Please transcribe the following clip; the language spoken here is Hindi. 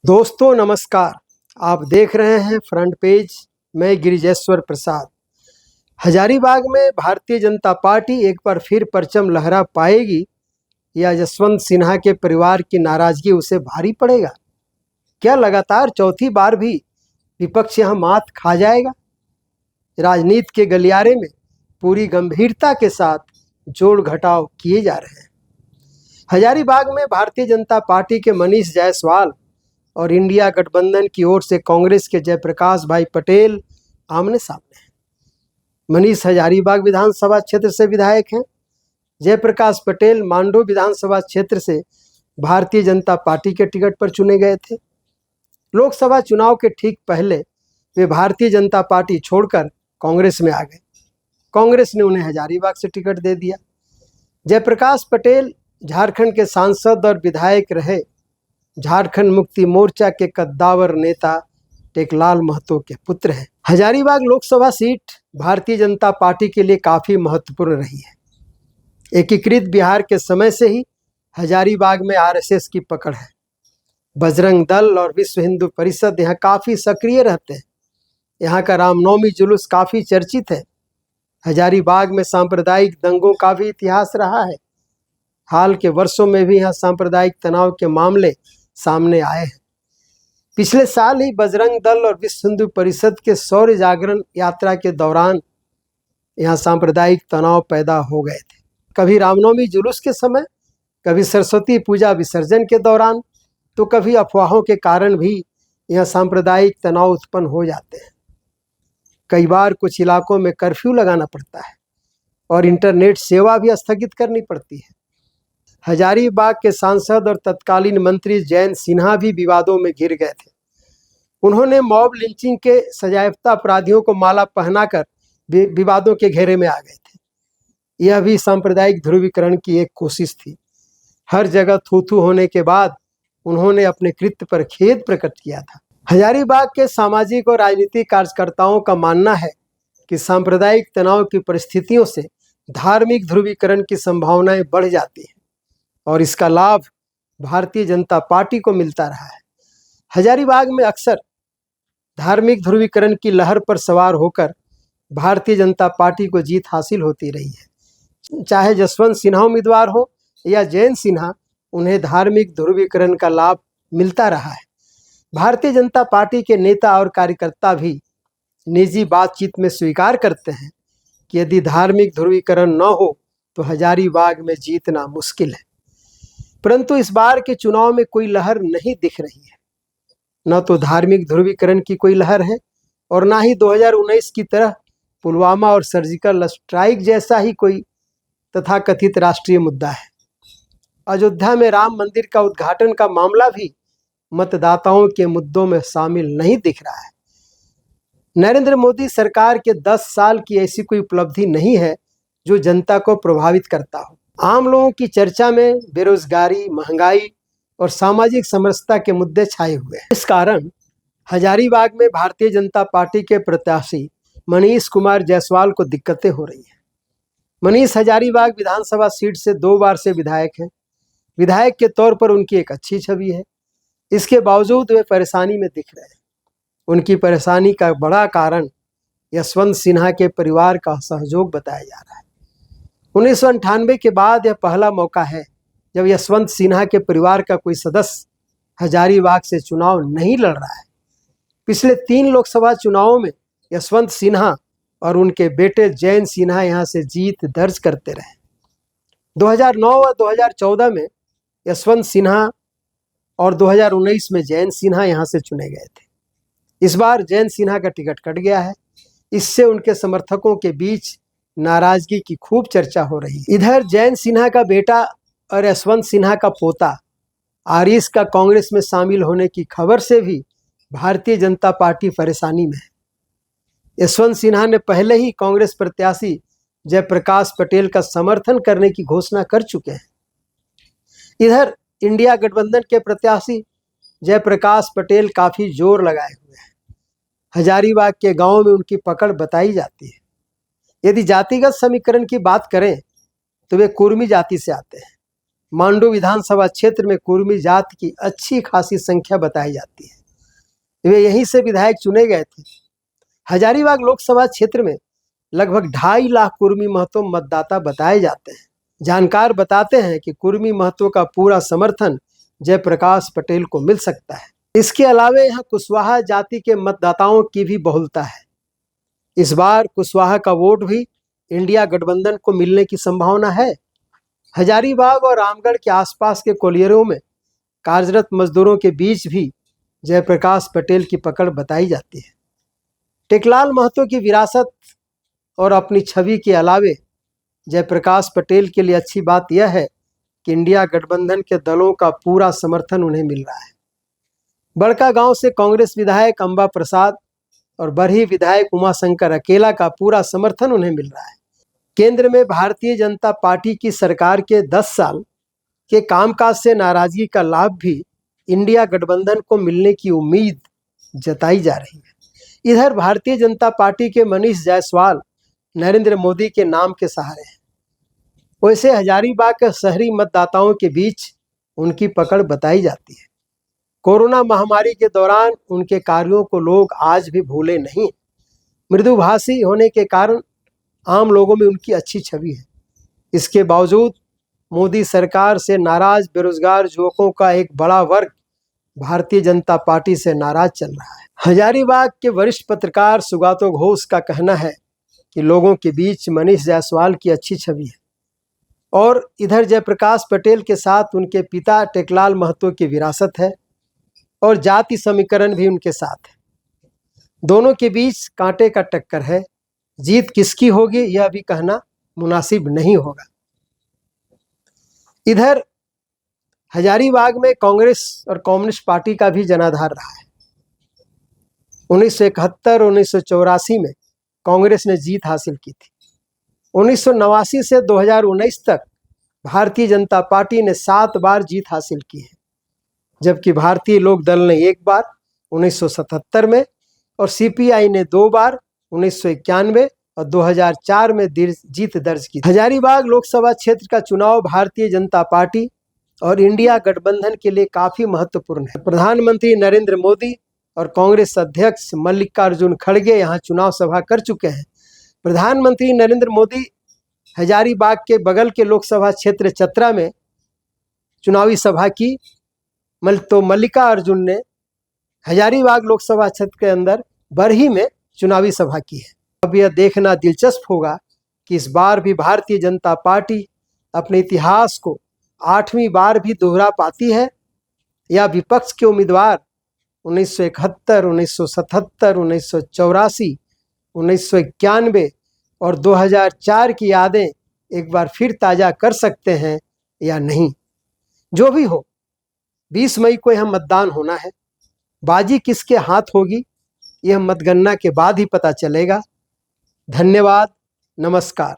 दोस्तों नमस्कार। आप देख रहे हैं फ्रंट पेज। मैं गिरिजेश्वर प्रसाद। हजारीबाग में भारतीय जनता पार्टी एक बार फिर परचम लहरा पाएगी या जसवंत सिन्हा के परिवार की नाराजगी उसे भारी पड़ेगा? क्या लगातार चौथी बार भी विपक्ष यहां मात खा जाएगा? राजनीति के गलियारे में पूरी गंभीरता के साथ जोड़ घटाव किए जा रहे हैं। हजारीबाग में भारतीय जनता पार्टी के मनीष जायसवाल और इंडिया गठबंधन की ओर से कांग्रेस के जयप्रकाश भाई पटेल आमने सामने हैं। मनीष हजारीबाग विधानसभा क्षेत्र से विधायक हैं। जयप्रकाश पटेल मांडू विधानसभा क्षेत्र से भारतीय जनता पार्टी के टिकट पर चुने गए थे। लोकसभा चुनाव के ठीक पहले वे भारतीय जनता पार्टी छोड़कर कांग्रेस में आ गए। कांग्रेस ने उन्हें हजारीबाग से टिकट दे दिया। जयप्रकाश पटेल झारखंड के सांसद और विधायक रहे। झारखंड मुक्ति मोर्चा के कद्दावर नेता टेकलाल महतो के पुत्र हैं। हजारीबाग लोकसभा सीट भारतीय जनता पार्टी के लिए काफ़ी महत्वपूर्ण रही है। एकीकृत बिहार के समय से ही हजारीबाग में आरएसएस की पकड़ है। बजरंग दल और विश्व हिंदू परिषद यहाँ काफ़ी सक्रिय रहते हैं। यहाँ का रामनवमी जुलूस काफ़ी चर्चित है। हजारीबाग में सांप्रदायिक दंगों का भी इतिहास रहा है। हाल के वर्षों में भी यहाँ सांप्रदायिक तनाव के मामले सामने आए हैं। पिछले साल ही बजरंग दल और विश्व हिंदू परिषद के शौर्य जागरण यात्रा के दौरान यहाँ सांप्रदायिक तनाव पैदा हो गए थे। कभी रामनवमी जुलूस के समय, कभी सरस्वती पूजा विसर्जन के दौरान, तो कभी अफवाहों के कारण भी यहाँ सांप्रदायिक तनाव उत्पन्न हो जाते हैं। कई बार कुछ इलाकों में कर्फ्यू लगाना पड़ता है और इंटरनेट सेवा भी स्थगित करनी पड़ती है। हजारीबाग के सांसद और तत्कालीन मंत्री जयंत सिन्हा भी विवादों में घिर गए थे। उन्होंने मॉब लिंचिंग के सजायाफ्ता अपराधियों को माला पहनाकर विवादों के घेरे में आ गए थे। यह भी सांप्रदायिक ध्रुवीकरण की एक कोशिश थी। हर जगह थू-थू होने के बाद उन्होंने अपने कृत्य पर खेद प्रकट किया था। हजारीबाग के सामाजिक और राजनीतिक कार्यकर्ताओं का मानना है कि सांप्रदायिक तनाव की परिस्थितियों से धार्मिक ध्रुवीकरण की संभावनाएं बढ़ जाती हैं और इसका लाभ भारतीय जनता पार्टी को मिलता रहा है। हजारीबाग में अक्सर धार्मिक ध्रुवीकरण की लहर पर सवार होकर भारतीय जनता पार्टी को जीत हासिल होती रही है। चाहे जसवंत सिन्हा उम्मीदवार हो या जयंत सिन्हा, उन्हें धार्मिक ध्रुवीकरण का लाभ मिलता रहा है। भारतीय जनता पार्टी के नेता और कार्यकर्ता भी निजी बातचीत में स्वीकार करते हैं कि यदि धार्मिक ध्रुवीकरण न हो तो हजारीबाग में जीतना मुश्किल है। परंतु इस बार के चुनाव में कोई लहर नहीं दिख रही है। न तो धार्मिक ध्रुवीकरण की कोई लहर है और ना ही 2019 की तरह पुलवामा और सर्जिकल स्ट्राइक जैसा ही कोई तथाकथित राष्ट्रीय मुद्दा है। अयोध्या में राम मंदिर का उद्घाटन का मामला भी मतदाताओं के मुद्दों में शामिल नहीं दिख रहा है। नरेंद्र मोदी सरकार के 10 साल की ऐसी कोई उपलब्धि नहीं है जो जनता को प्रभावित करता हो। आम लोगों की चर्चा में बेरोजगारी, महंगाई और सामाजिक समरसता के मुद्दे छाए हुए हैं। इस कारण हजारीबाग में भारतीय जनता पार्टी के प्रत्याशी मनीष कुमार जायसवाल को दिक्कतें हो रही हैं। मनीष हजारीबाग विधानसभा सीट से 2 बार से विधायक हैं। विधायक के तौर पर उनकी एक अच्छी छवि है। इसके बावजूद वे परेशानी में दिख रहे हैं। उनकी परेशानी का बड़ा कारण जसवंत सिन्हा के परिवार का सहयोग बताया जा रहा है। 1998 के बाद यह पहला मौका है जब जसवंत सिन्हा के परिवार का कोई सदस्य हजारीबाग से चुनाव नहीं लड़ रहा है। पिछले 3 लोकसभा चुनावों में जसवंत सिन्हा और उनके बेटे जयंत सिन्हा यहां से जीत दर्ज करते रहे। 2009 और 2014 में जसवंत सिन्हा और 2019 में जयंत सिन्हा यहां से चुने गए थे। इस बार जयंत सिन्हा का टिकट कट गया है। इससे उनके समर्थकों के बीच नाराजगी की खूब चर्चा हो रही है। इधर जयंत सिन्हा का बेटा और यशवंत सिन्हा का पोता आरिश का कांग्रेस में शामिल होने की खबर से भी भारतीय जनता पार्टी परेशानी में है। यशवंत सिन्हा ने पहले ही कांग्रेस प्रत्याशी जयप्रकाश पटेल का समर्थन करने की घोषणा कर चुके हैं। इधर इंडिया गठबंधन के प्रत्याशी जयप्रकाश पटेल काफी जोर लगाए हुए हैं। हजारीबाग के गांवों में उनकी पकड़ बताई जाती है। यदि जातिगत समीकरण की बात करें तो वे कुर्मी जाति से आते हैं। मांडू विधानसभा क्षेत्र में कुर्मी जाति की अच्छी खासी संख्या बताई जाती है। वे यहीं से विधायक चुने गए थे। हजारीबाग लोकसभा क्षेत्र में लगभग 2.5 लाख कुर्मी महतो मतदाता बताए जाते हैं। जानकार बताते हैं कि कुर्मी महतो का पूरा समर्थन जयप्रकाश पटेल को मिल सकता है। इसके अलावा यहाँ कुशवाहा जाति के मतदाताओं की भी बहुलता है। इस बार कुशवाहा का वोट भी इंडिया गठबंधन को मिलने की संभावना है। हजारीबाग और रामगढ़ के आसपास के कोलियरों में कार्यरत मजदूरों के बीच भी जयप्रकाश पटेल की पकड़ बताई जाती है। टेकलाल महतो की विरासत और अपनी छवि के अलावे जयप्रकाश पटेल के लिए अच्छी बात यह है कि इंडिया गठबंधन के दलों का पूरा समर्थन उन्हें मिल रहा है। बड़का गांव से कांग्रेस विधायक अंबा प्रसाद और बरही विधायक उमाशंकर अकेला का पूरा समर्थन उन्हें मिल रहा है। केंद्र में भारतीय जनता पार्टी की सरकार के 10 साल के कामकाज से नाराजगी का लाभ भी इंडिया गठबंधन को मिलने की उम्मीद जताई जा रही है। इधर भारतीय जनता पार्टी के मनीष जायसवाल नरेंद्र मोदी के नाम के सहारे हैं। वैसे हजारीबाग के शहरी मतदाताओं के बीच उनकी पकड़ बताई जाती है। कोरोना महामारी के दौरान उनके कार्यों को लोग आज भी भूले नहीं। मृदुभाषी होने के कारण आम लोगों में उनकी अच्छी छवि है। इसके बावजूद मोदी सरकार से नाराज बेरोजगार युवकों का एक बड़ा वर्ग भारतीय जनता पार्टी से नाराज चल रहा है। हजारीबाग के वरिष्ठ पत्रकार सुगातो घोष का कहना है कि लोगों के बीच मनीष जायसवाल की अच्छी छवि है और इधर जयप्रकाश पटेल के साथ उनके पिता टेकलाल महतो की विरासत है और जाति समीकरण भी उनके साथ है। दोनों के बीच कांटे का टक्कर है। जीत किसकी होगी यह भी कहना मुनासिब नहीं होगा। इधर हजारीबाग में कांग्रेस और कम्युनिस्ट पार्टी का भी जनाधार रहा है। 1971 और 1984 में कांग्रेस ने जीत हासिल की थी। 1989 से 2019 तक भारतीय जनता पार्टी ने 7 बार जीत हासिल की है, जबकि भारतीय लोक दल ने 1 बार 1977 में और सीपीआई ने 2 बार 1991 और 2004 में जीत दर्ज की। हजारीबाग लोकसभा क्षेत्र का चुनाव भारतीय जनता पार्टी और इंडिया गठबंधन के लिए काफी महत्वपूर्ण है। प्रधानमंत्री नरेंद्र मोदी और कांग्रेस अध्यक्ष मल्लिकार्जुन खड़गे यहाँ चुनाव सभा कर चुके हैं। प्रधानमंत्री नरेंद्र मोदी हजारीबाग के बगल के लोकसभा क्षेत्र चतरा में चुनावी सभा की, तो मल्लिकार्जुन ने हजारीबाग लोकसभा क्षेत्र के अंदर बरही में चुनावी सभा की है। अब यह देखना दिलचस्प होगा कि इस बार भी भारतीय जनता पार्टी अपने इतिहास को 8वीं बार भी दोहरा पाती है या विपक्ष के उम्मीदवार 1971, 1977, 1984, 1991 और 2004 की यादें एक बार फिर ताज़ा कर सकते हैं या नहीं। जो भी हो, 20 मई को यह मतदान होना है। बाजी किसके हाथ होगी यह मतगणना के बाद ही पता चलेगा। धन्यवाद, नमस्कार।